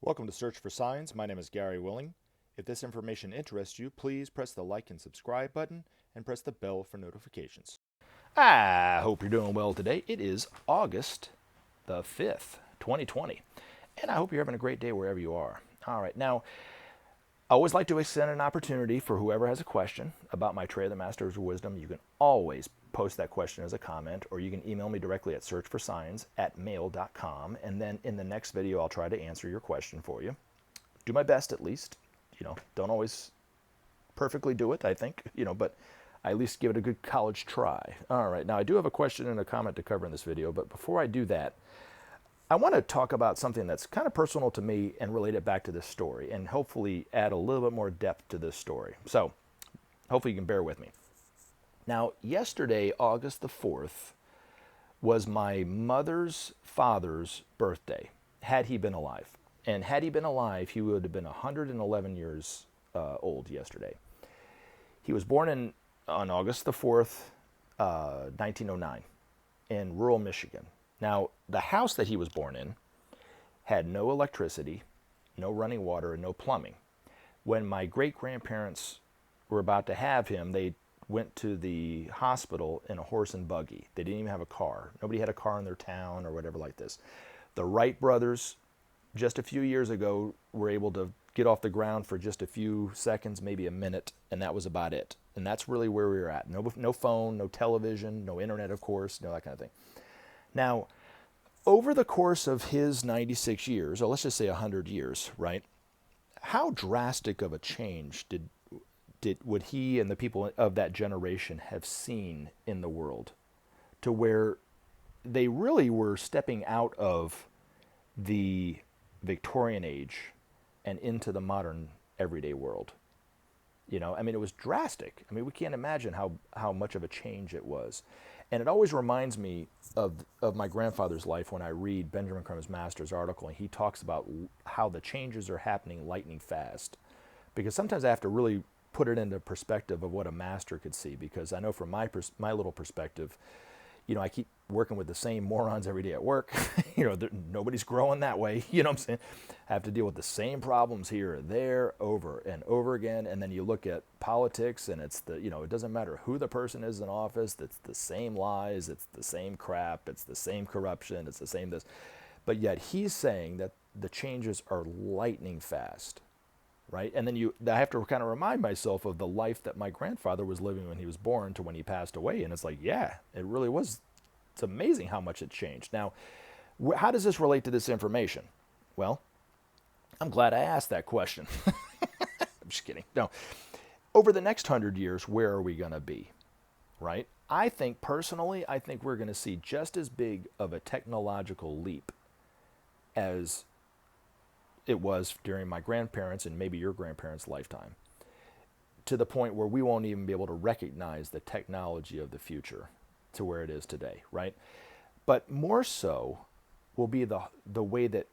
Welcome to Search for Signs. My name is Gary Willing. If this information interests you, please press the like and subscribe button and press the bell for notifications. I hope you're doing well today. It is August the 5th, 2020, and I hope you're having a great day wherever you are. All right, now, I always like to extend an opportunity for whoever has a question about Maitreya, the Masters of Wisdom. You can always post that question as a comment, or you can email me directly at searchforsigns@mail.com, and then in the next video, I'll try to answer your question for you. Do my best, at least. Don't always perfectly do it, I think, but I at least give it a good college try. All right, now I do have a question and a comment to cover in this video, but before I do that, I want to talk about something that's kind of personal to me and relate it back to this story, and hopefully add a little bit more depth to this story. So, hopefully you can bear with me. Now, yesterday, August the 4th, was my mother's father's birthday, had he been alive. And had he been alive, he would have been 111 years old yesterday. He was born on August the 4th, 1909, in rural Michigan. Now, the house that he was born in had no electricity, no running water, and no plumbing. When my great-grandparents were about to have him, they went to the hospital in a horse and buggy. They didn't even have a car. Nobody had a car in their town or whatever like this. The Wright brothers, just a few years ago, were able to get off the ground for just a few seconds, maybe a minute, and that was about it. And that's really where we were at. No phone, no television, no internet, of course, no that kind of thing. Now, over the course of his 96 years, or let's just say 100 years, right, how drastic of a change would he and the people of that generation have seen in the world, to where they really were stepping out of the Victorian age and into the modern everyday world? It was drastic. We can't imagine how much of a change it was. And it always reminds me of my grandfather's life when I read Benjamin Creme's Master's article, and he talks about how the changes are happening lightning fast. Because sometimes I have to really put it into perspective of what a master could see, because I know from my little perspective, I keep working with the same morons every day at work. Nobody's growing that way. You know what I'm saying? I have to deal with the same problems here or there over and over again. And then you look at politics, and it's it doesn't matter who the person is in office. It's the same lies. It's the same crap. It's the same corruption. It's the same this. But yet he's saying that the changes are lightning fast, right? And then I have to kind of remind myself of the life that my grandfather was living when he was born to when he passed away. And it's like, yeah, it really was. It's amazing how much it changed. Now, how does this relate to this information? Well, I'm glad I asked that question. I'm just kidding. No. Over the next 100 years, where are we going to be, right? Personally, I think we're going to see just as big of a technological leap as it was during my grandparents' and maybe your grandparents' lifetime, to the point where we won't even be able to recognize the technology of the future to where it is today, right? But more so will be the way that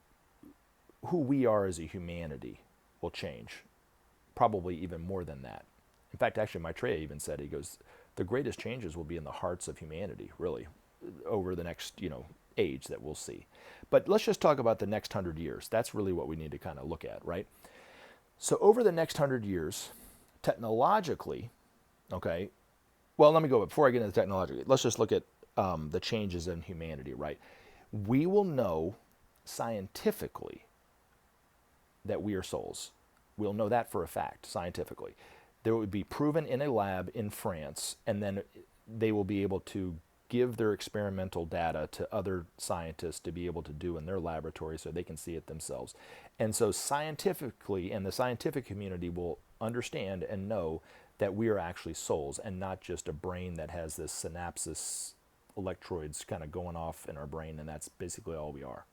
who we are as a humanity will change, probably even more than that. In fact, actually, Maitreya even said, he goes, the greatest changes will be in the hearts of humanity, really, over the next, age that we'll see. But let's just talk about the next 100 years. That's really what we need to kind of look at, right? So over the next 100 years, technologically, okay, well, let me go, before I get into the technology, let's just look at the changes in humanity, right? We will know scientifically that we are souls. We'll know that for a fact, scientifically. There would be proven in a lab in France, and then they will be able to give their experimental data to other scientists to be able to do in their laboratory so they can see it themselves. And so scientifically, and the scientific community will understand and know that we are actually souls and not just a brain that has this synapses electrodes kind of going off in our brain, and that's basically all we are.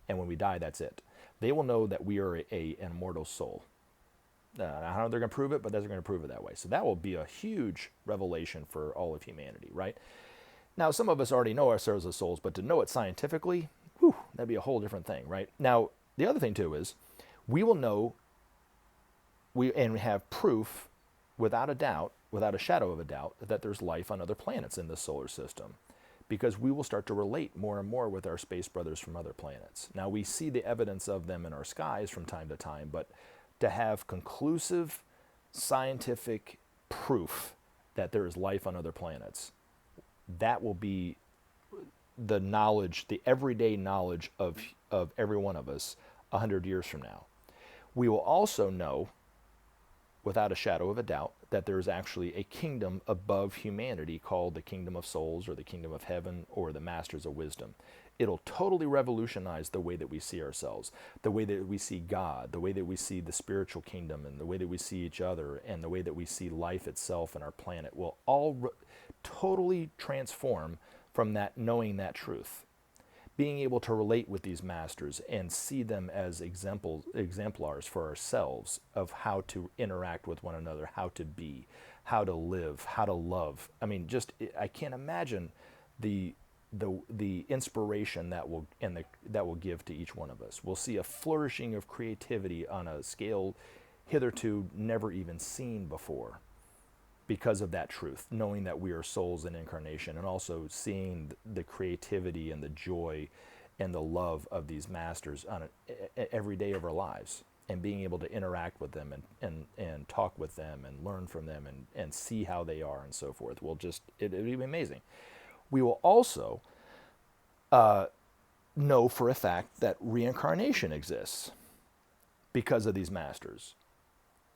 And when we die, that's it. They will know that we are an immortal soul. I don't know how they're going to prove it, but they're going to prove it that way. So that will be a huge revelation for all of humanity, right? Now, some of us already know ourselves as souls, but to know it scientifically, that'd be a whole different thing, right? Now, the other thing, too, is we will know and have proof without a doubt, without a shadow of a doubt, that there's life on other planets in this solar system. because we will start to relate more and more with our space brothers from other planets. Now, we see the evidence of them in our skies from time to time, but to have conclusive scientific proof that there is life on other planets, that will be the knowledge, the everyday knowledge of every one of us 100 years from now. We will also know, without a shadow of a doubt, that there is actually a kingdom above humanity called the kingdom of souls or the kingdom of heaven or the masters of wisdom. It'll totally revolutionize the way that we see ourselves, the way that we see God, the way that we see the spiritual kingdom, and the way that we see each other, and the way that we see life itself and our planet will all totally transform from that, knowing that truth. Being able to relate with these masters and see them as exemplars for ourselves of how to interact with one another, how to be, how to live, how to love. I mean, just, I can't imagine the inspiration that will give to each one of us. We'll see a flourishing of creativity on a scale hitherto never even seen before, because of that truth, knowing that we are souls in incarnation, and also seeing the creativity and the joy and the love of these masters on every day of our lives, and being able to interact with them and talk with them and learn from them and see how they are and so forth. It'll be amazing. We will also know for a fact that reincarnation exists because of these masters.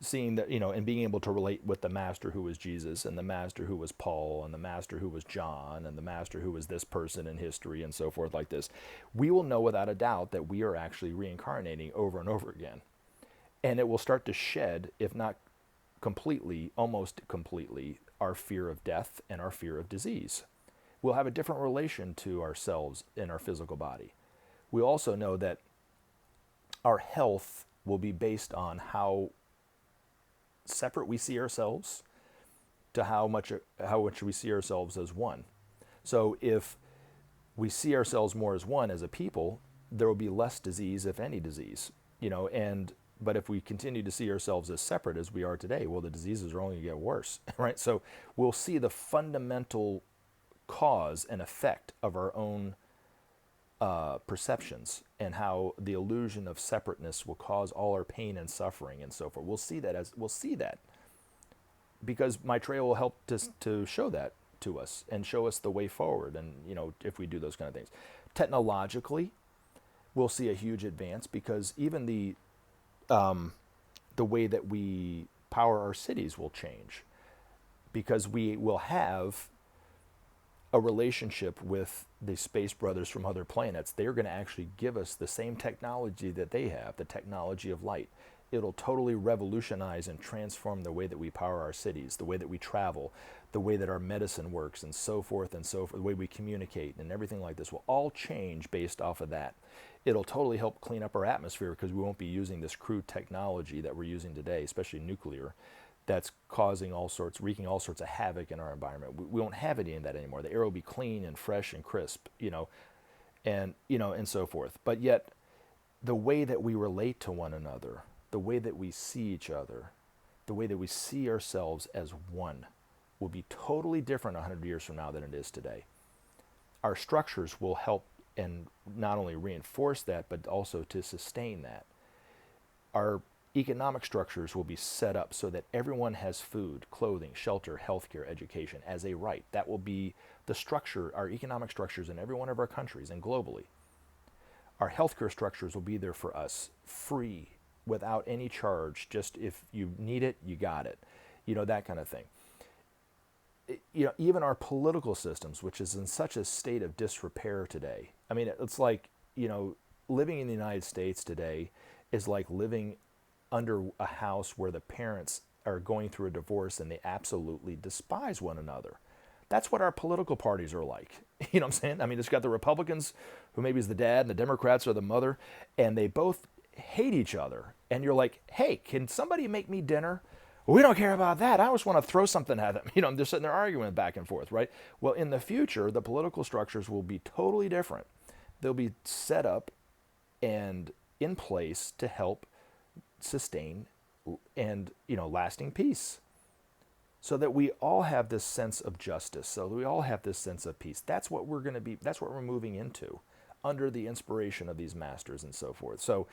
Seeing that, and being able to relate with the master who was Jesus, and the master who was Paul, and the master who was John, and the master who was this person in history, and so forth like this, we will know without a doubt that we are actually reincarnating over and over again. And it will start to shed, if not completely, almost completely, our fear of death and our fear of disease. We'll have a different relation to ourselves in our physical body. We also know that our health will be based on how separate we see ourselves to how much we see ourselves as one. So if we see ourselves more as one as a people, there will be less disease, if any disease, but if we continue to see ourselves as separate as we are today, well, the diseases are only going to get worse, right? So we'll see the fundamental cause and effect of our own perceptions, and how the illusion of separateness will cause all our pain and suffering and so forth. We'll see that because Maitreya will help to show that to us and show us the way forward. And if we do those kind of things, technologically, we'll see a huge advance, because even the way that we power our cities will change, because we will have a relationship with the space brothers from other planets. They're going to actually give us the same technology that they have, the technology of light. It'll totally revolutionize and transform the way that we power our cities, the way that we travel, the way that our medicine works, and so forth, the way we communicate, and everything like this will all change based off of that. It'll totally help clean up our atmosphere, because we won't be using this crude technology that we're using today, especially nuclear, that's wreaking all sorts of havoc in our environment. We won't have any of that anymore. The air will be clean and fresh and crisp, and so forth. But yet, the way that we relate to one another, the way that we see each other, the way that we see ourselves as one, will be totally different 100 years from now than it is today. Our structures will help and not only reinforce that, but also to sustain that. Our economic structures will be set up so that everyone has food, clothing, shelter, healthcare, education as a right. That will be the structure, our economic structures in every one of our countries and globally. Our healthcare structures will be there for us, free, without any charge. Just if you need it, you got it. That kind of thing. Even our political systems, which is in such a state of disrepair today. I mean, it's like, living in the United States today is like living under a house where the parents are going through a divorce and they absolutely despise one another. That's what our political parties are like. You know what I'm saying? I mean, it's got the Republicans, who maybe is the dad, and the Democrats are the mother, and they both hate each other. And you're like, hey, can somebody make me dinner? We don't care about that. I just want to throw something at them. They're sitting there arguing back and forth, right? Well, in the future, the political structures will be totally different. They'll be set up and in place to help sustain and lasting peace. so that we all have this sense of justice, so that we all have this sense of peace. That's what we're going to be, that's what we're moving into under the inspiration of these masters and so forth. So,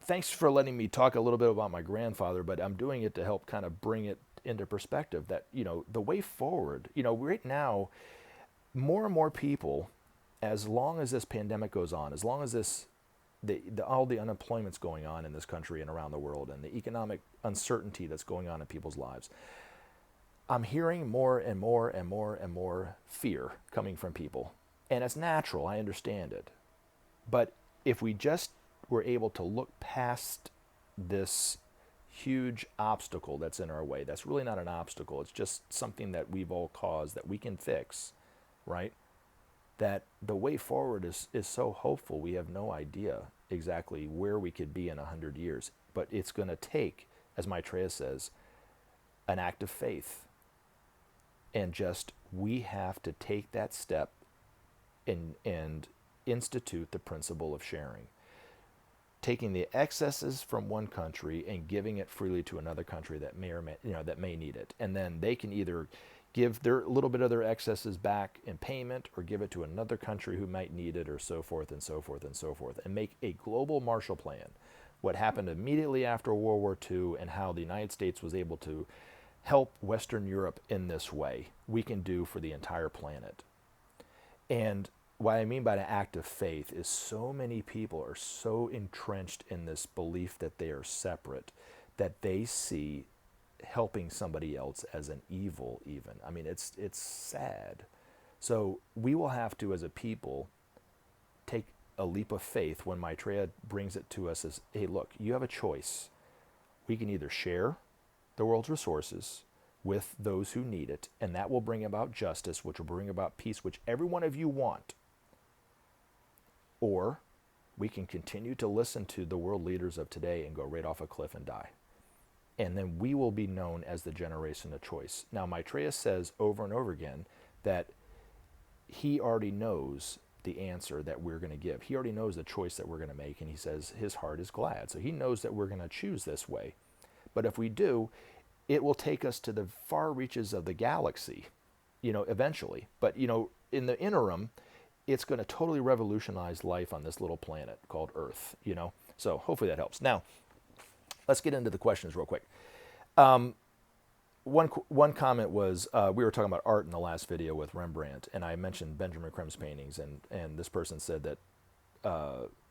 thanks for letting me talk a little bit about my grandfather, but I'm doing it to help kind of bring it into perspective that, the way forward, right now, more and more people, as long as this pandemic goes on, as long as all the unemployment's going on in this country and around the world, and the economic uncertainty that's going on in people's lives, I'm hearing more and more and more and more fear coming from people. And it's natural, I understand it. But if we just were able to look past this huge obstacle that's in our way, that's really not an obstacle, it's just something that we've all caused that we can fix, right? That the way forward is so hopeful. We have no idea exactly where we could be in 100 years. But it's going to take, as Maitreya says, an act of faith. And just, we have to take that step and institute the principle of sharing. Taking the excesses from one country and giving it freely to another country that may need it. And then they can either give their little bit of their excesses back in payment, or give it to another country who might need it, or so forth and so forth and so forth, and make a global Marshall Plan. What happened immediately after World War II and how the United States was able to help Western Europe in this way, we can do for the entire planet. And what I mean by an act of faith is so many people are so entrenched in this belief that they are separate, that they see helping somebody else as an evil even. I mean, it's sad. So we will have to, as a people, take a leap of faith when Maitreya brings it to us as, hey, look, you have a choice. We can either share the world's resources with those who need it, and that will bring about justice, which will bring about peace, which every one of you want. Or we can continue to listen to the world leaders of today and go right off a cliff and die. And then we will be known as the generation of choice. Now, Maitreya says over and over again that he already knows the answer that we're going to give. He already knows the choice that we're going to make, and he says his heart is glad. So he knows that we're going to choose this way. But if we do, it will take us to the far reaches of the galaxy, eventually. But, in the interim, it's going to totally revolutionize life on this little planet called Earth, So hopefully that helps. Now, let's get into the questions real quick. One comment was, we were talking about art in the last video with Rembrandt, and I mentioned Benjamin Creme's paintings, and this person said that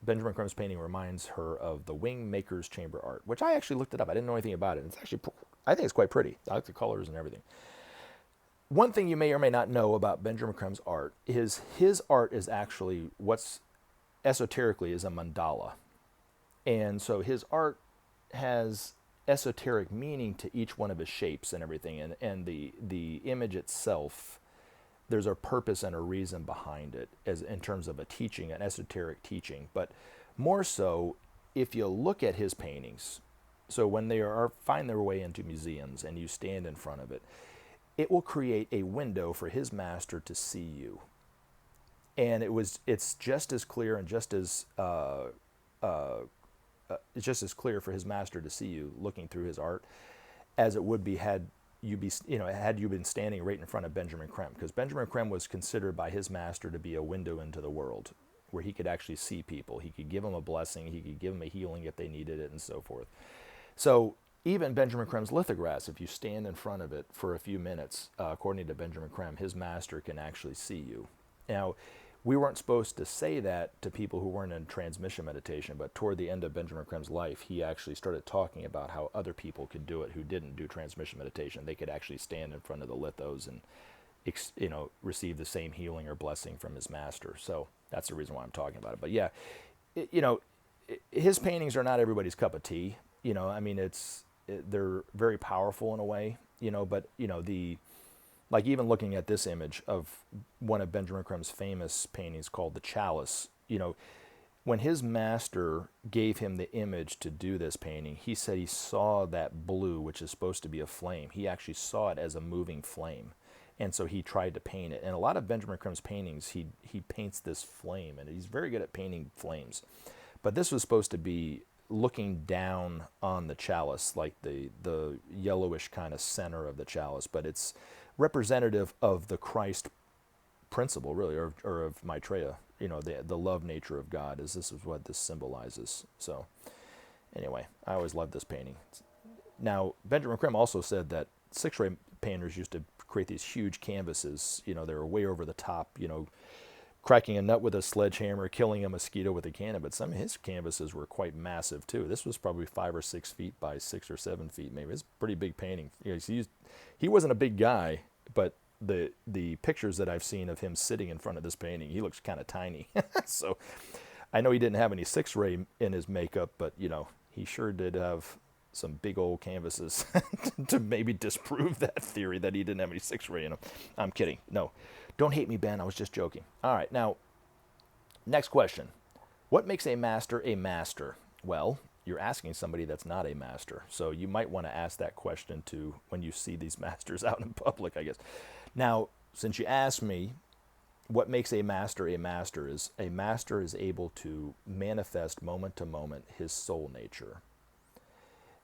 Benjamin Creme's painting reminds her of the Wing Maker's Chamber art, which I actually looked it up. I didn't know anything about it. It's actually, I think it's quite pretty. I like the colors and everything. One thing you may or may not know about Benjamin Creme's art is his art is actually what's esoterically is a mandala. And so his art has esoteric meaning to each one of his shapes and everything. And the image itself, there's a purpose and a reason behind it as in terms of a teaching, an esoteric teaching. But more so, if you look at his paintings, so when they find their way into museums and you stand in front of it, it will create a window for his master to see you. And it's just as clear and just as it's just as clear for his master to see you looking through his art as it would be had you been standing right in front of Benjamin Creme, because Benjamin Creme was considered by his master to be a window into the world where he could actually see people. He could give them a blessing, he could give them a healing if they needed it, and so forth. So even Benjamin Creme's lithographs, if you stand in front of it for a few minutes, according to Benjamin Creme, his master can actually see you. Now, we weren't supposed to say that to people who weren't in transmission meditation, but toward the end of Benjamin Creme's life, he actually started talking about how other people could do it who didn't do transmission meditation. They could actually stand in front of the lithos and receive the same healing or blessing from his master. So that's the reason why I'm talking about it. But yeah, his paintings are not everybody's cup of tea. They're very powerful in a way, but like even looking at this image of one of Benjamin Creme's famous paintings called The Chalice, when his master gave him the image to do this painting, he said he saw that blue, which is supposed to be a flame. He actually saw it as a moving flame. And so he tried to paint it. And a lot of Benjamin Creme's paintings, he paints this flame, and he's very good at painting flames. But this was supposed to be looking down on the chalice, like the yellowish kind of center of the chalice, but it's representative of the Christ principle, really, or of Maitreya, the love nature of God. This is what this symbolizes. So anyway, I always loved this painting. Now, Benjamin Creme also said that six-ray painters used to create these huge canvases. They were way over the top, cracking a nut with a sledgehammer, killing a mosquito with a cannon. But some of his canvases were quite massive too. This was probably 5 or 6 feet by 6 or 7 feet, maybe. It's a pretty big painting. He wasn't a big guy, but the pictures that I've seen of him sitting in front of this painting, he looks kind of tiny. So I know he didn't have any six-ray in his makeup, but he sure did have some big old canvases to maybe disprove that theory that he didn't have any six-ray in him. I'm kidding. No, don't hate me, Ben. I was just joking. All right, now, next question. What makes a master a master? Well, you're asking somebody that's not a master. So you might want to ask that question too when you see these masters out in public, I guess. Now, since you asked me, what makes a master is a master is able to manifest moment to moment his soul nature.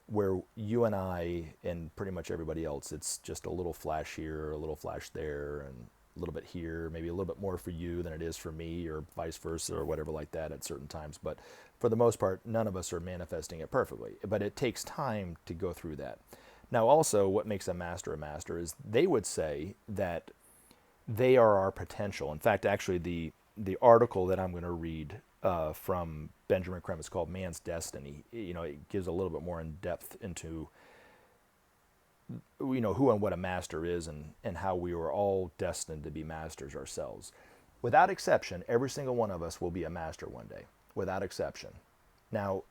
Where you and I and pretty much everybody else, it's just a little flash here, a little flash there, and a little bit here, maybe a little bit more for you than it is for me, or vice versa, or whatever like that at certain times. But for the most part, none of us are manifesting it perfectly. But it takes time to go through that. Now, also, what makes a master is they would say that they are our potential. In fact, actually, the article that I'm going to read from Benjamin Creme is called Man's Destiny. It gives a little bit more in depth into who and what a master is, and how we were all destined to be masters ourselves. Without exception, every single one of us will be a master one day, without exception. Now,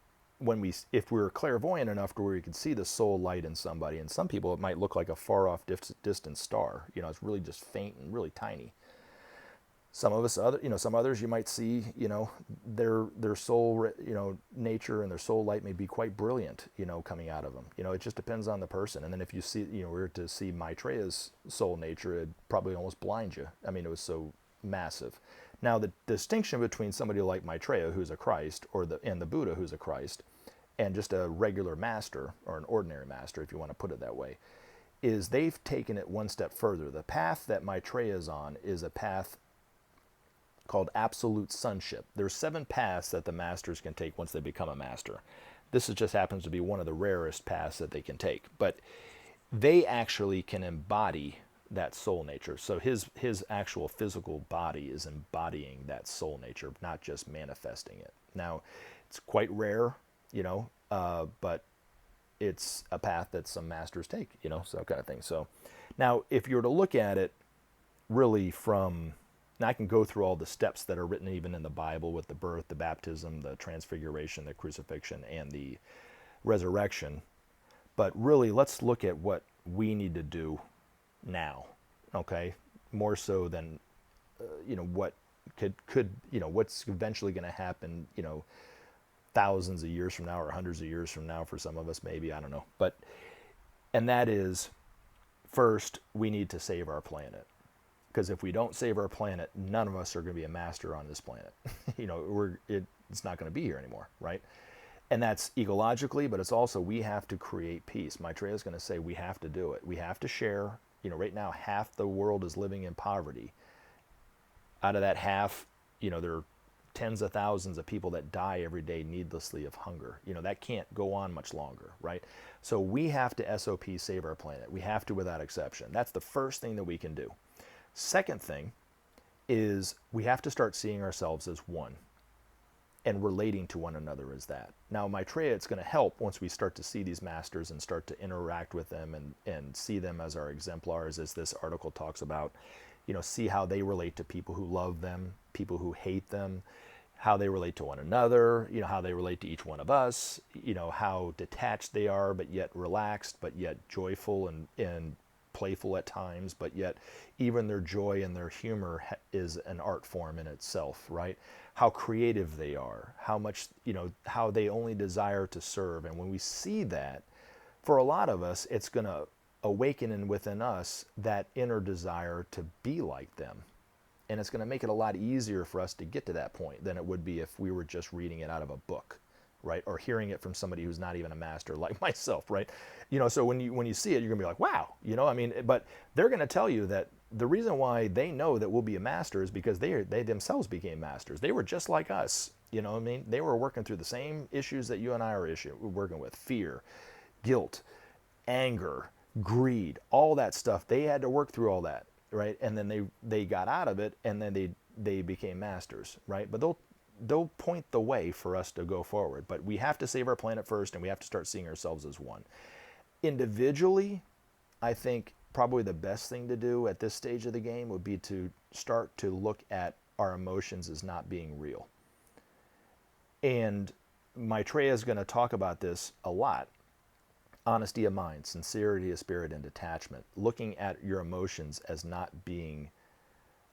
if we were clairvoyant enough to where we could see the soul light in somebody, and some people it might look like a far off distant star, it's really just faint and really tiny. Some of us, some others, you might see, their soul, nature and their soul light may be quite brilliant, coming out of them. It just depends on the person. And then if you see, were to see Maitreya's soul nature, it'd probably almost blind you. I mean, it was so massive. Now, the distinction between somebody like Maitreya, who's a Christ, and the Buddha, who's a Christ, and just a regular master, or an ordinary master, if you want to put it that way, is they've taken it one step further. The path that Maitreya is on is a path called absolute sonship. There's 7 paths that the masters can take once they become a master. This just happens to be one of the rarest paths that they can take. But they actually can embody that soul nature. So his actual physical body is embodying that soul nature, not just manifesting it. Now, it's quite rare, but it's a path that some masters take, so kind of thing. So now, if you were to look at it really from, now I can go through all the steps that are written even in the Bible with the birth, the baptism, the transfiguration, the crucifixion, and the resurrection. But really, let's look at what we need to do now, okay? More so than, what could what's eventually going to happen, thousands of years from now or hundreds of years from now for some of us, maybe, I don't know. And that is, first, we need to save our planet. Because if we don't save our planet, none of us are going to be a master on this planet. It's not going to be here anymore, right? And that's ecologically, but it's also we have to create peace. Maitreya is going to say we have to do it. We have to share. Right now, half the world is living in poverty. Out of that half, there are tens of thousands of people that die every day needlessly of hunger. That can't go on much longer, right? So we have to SOP save our planet. We have to without exception. That's the first thing that we can do. Second thing is we have to start seeing ourselves as one and relating to one another as that. Now, Maitreya, it's going to help once we start to see these masters and start to interact with them and see them as our exemplars, as this article talks about, see how they relate to people who love them, people who hate them, how they relate to one another, how they relate to each one of us, how detached they are, but yet relaxed, but yet joyful and playful at times, but yet even their joy and their humor is an art form in itself, right? How creative they are, how much, how they only desire to serve. And when we see that, for a lot of us, it's going to awaken within us that inner desire to be like them. And it's going to make it a lot easier for us to get to that point than it would be if we were just reading it out of a book, right? Or hearing it from somebody who's not even a master like myself, right? So when you see it, you're gonna be like, wow, but they're gonna tell you that the reason why they know that we'll be a master is because they themselves became masters. They were just like us, They were working through the same issues that you and I are working with: fear, guilt, anger, greed, all that stuff. They had to work through all that, right? And then they got out of it, and then they became masters, right? But they'll point the way for us to go forward. But we have to save our planet first, and we have to start seeing ourselves as one. Individually, I think probably the best thing to do at this stage of the game would be to start to look at our emotions as not being real. And Maitreya is going to talk about this a lot. Honesty of mind, sincerity of spirit, and detachment. Looking at your emotions as not being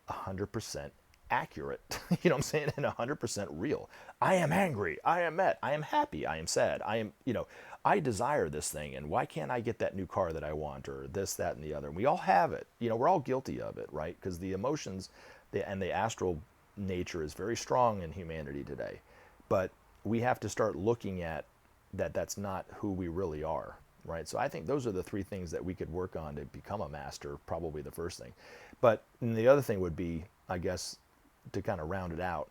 100% accurate, you know what I'm saying, and 100% real. I am angry, I am mad, I am happy, I am sad, I desire this thing, and why can't I get that new car that I want, or this, that, and the other? And we all have it. We're all guilty of it, right? Because the emotions and the astral nature is very strong in humanity today. But we have to start looking at that's not who we really are, right? So I think those are the three things that we could work on to become a master, probably the first thing. But the other thing would be, I guess, to kind of round it out,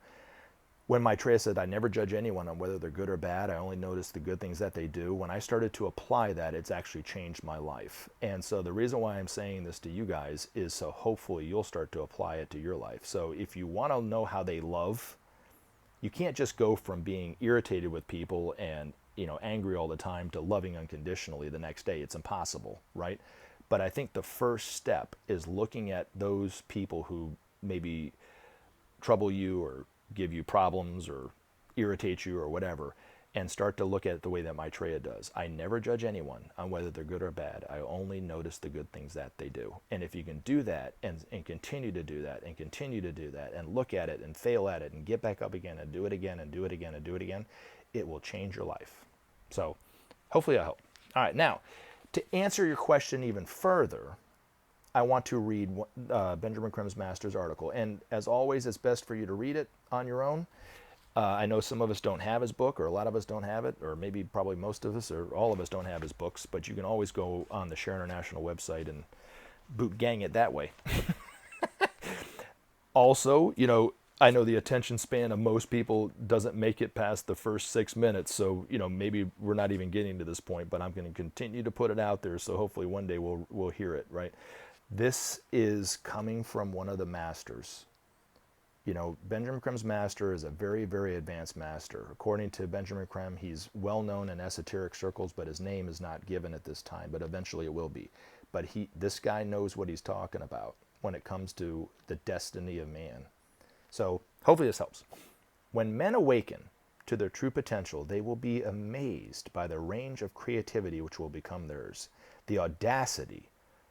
when Maitreya said, I never judge anyone on whether they're good or bad, I only notice the good things that they do. When I started to apply that, it's actually changed my life. And so the reason why I'm saying this to you guys is so hopefully you'll start to apply it to your life. So if you want to know how they love, you can't just go from being irritated with people and angry all the time to loving unconditionally the next day. It's impossible, right? But I think the first step is looking at those people who maybe trouble you or give you problems or irritate you or whatever, and start to look at it the way that Maitreya does. I never judge anyone on whether they're good or bad. I only notice the good things that they do. And if you can do that and continue to do that and continue to do that and look at it and fail at it and get back up again and do it again and do it again and do it again, it will change your life. So hopefully I help. All right, now to answer your question even further, I want to read Benjamin Creme's Master's article. And as always, it's best for you to read it on your own. I know some of us don't have his book, or a lot of us don't have it, or maybe probably most of us or all of us don't have his books, but you can always go on the Share International website and boot gang it that way. Also, I know the attention span of most people doesn't make it past the first 6 minutes, so maybe we're not even getting to this point, but I'm going to continue to put it out there, so hopefully one day we'll hear it, right? This is coming from one of the masters. Benjamin Creme's master is a very, very advanced master. According to Benjamin Creme, he's well known in esoteric circles, but his name is not given at this time, but eventually it will be. But this guy knows what he's talking about when it comes to the destiny of man. So hopefully this helps. When men awaken to their true potential, they will be amazed by the range of creativity which will become theirs. The audacity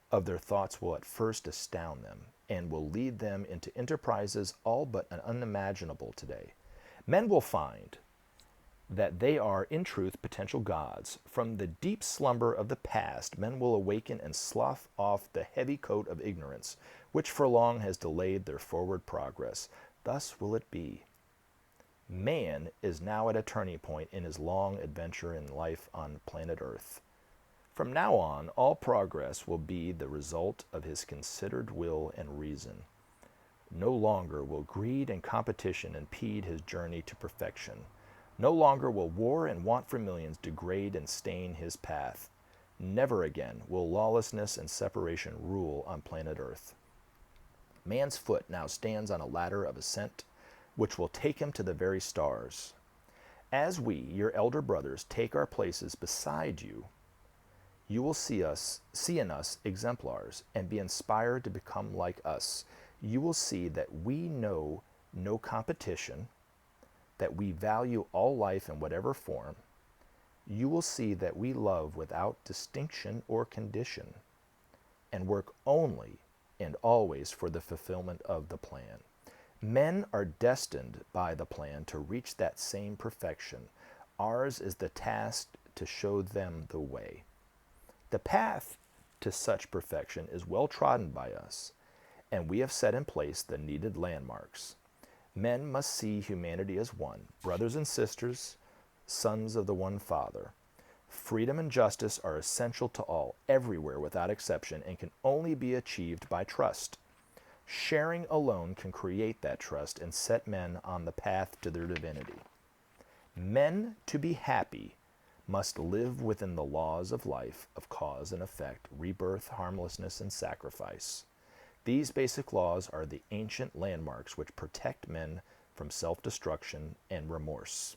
of their thoughts will at first astound them and will lead them into enterprises all but unimaginable today. Men will find that they are in truth potential gods. From the deep slumber of the past, men will awaken and slough off the heavy coat of ignorance, which for long has delayed their forward progress. Thus will it be. Man is now at a turning point in his long adventure in life on planet Earth. From now on, all progress will be the result of his considered will and reason. No longer will greed and competition impede his journey to perfection. No longer will war and want for millions degrade and stain his path. Never again will lawlessness and separation rule on planet Earth. Man's foot now stands on a ladder of ascent, which will take him to the very stars. As we, your elder brothers, take our places beside you, you will see in us exemplars and be inspired to become like us. You will see that we know no competition, that we value all life in whatever form. You will see that we love without distinction or condition and work only and always for the fulfillment of the plan. Men are destined by the plan to reach that same perfection. Ours is the task to show them the way. The path to such perfection is well trodden by us, and we have set in place the needed landmarks. Men must see humanity as one, brothers and sisters, sons of the one Father. Freedom and justice are essential to all, everywhere without exception, and can only be achieved by trust. Sharing alone can create that trust and set men on the path to their divinity. Men, to be happy, must live within the laws of life, of cause and effect, rebirth, harmlessness, and sacrifice. These basic laws are the ancient landmarks which protect men from self-destruction and remorse.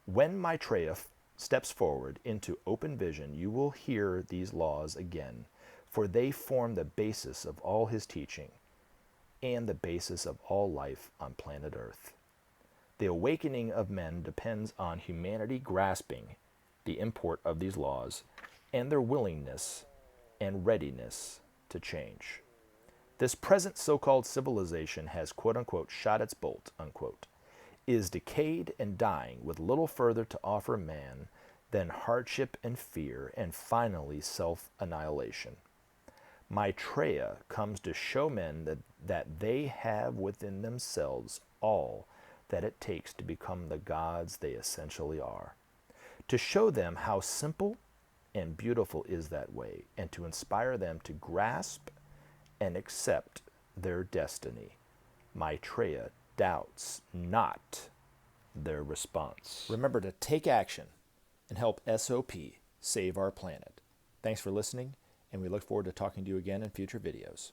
When Maitreya steps forward into open vision, you will hear these laws again, for they form the basis of all his teaching and the basis of all life on planet Earth. The awakening of men depends on humanity grasping the import of these laws and their willingness and readiness to change. This present so-called civilization has quote-unquote shot its bolt, unquote, is decayed and dying with little further to offer man than hardship and fear and finally self-annihilation. Maitreya comes to show men that they have within themselves all that it takes to become the gods they essentially are, to show them how simple and beautiful is that way, and to inspire them to grasp and accept their destiny. Maitreya doubts not their response. Remember to take action and help SOP save our planet. Thanks for listening, and we look forward to talking to you again in future videos.